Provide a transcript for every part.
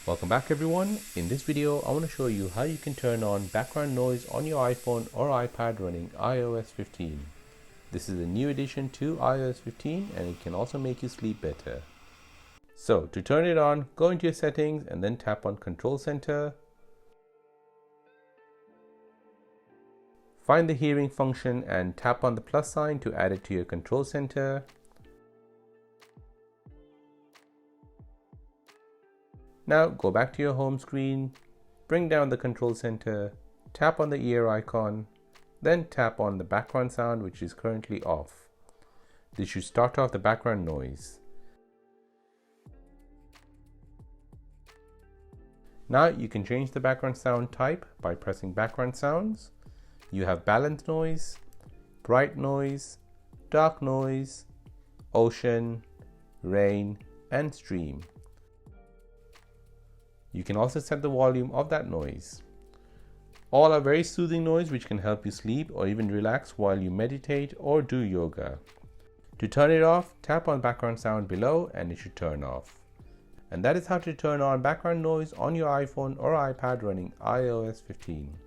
Welcome back everyone. In this video I want to show you how you can turn on background noise on your iPhone or iPad running iOS 15. This is a new addition to iOS 15 and it can also make you sleep better. So to turn it on, go into your settings and then tap on Control Center. Find the hearing function and tap on the plus sign to add it to your control center. Now go back to your home screen, bring down the control center, tap on the ear icon, then tap on the background sound which is currently off. This should start off the background noise. Now you can change the background sound type by pressing background sounds. You have balance noise, bright noise, dark noise, ocean, rain, and stream. You can also set the volume of that noise. All are very soothing noise which can help you sleep or even relax while you meditate or do yoga. To turn it off, tap on background sound below and it should turn off. And that is how to turn on background noise on your iPhone or iPad running iOS 15.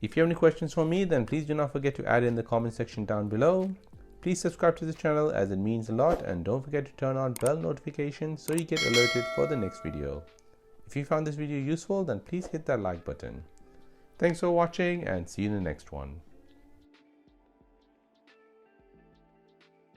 If you have any questions for me, then please do not forget to add in the comment section down below. Please subscribe to this channel as it means a lot, and don't forget to turn on bell notifications so you get alerted for the next video. If you found this video useful, then please hit that like button. Thanks for watching and see you in the next one.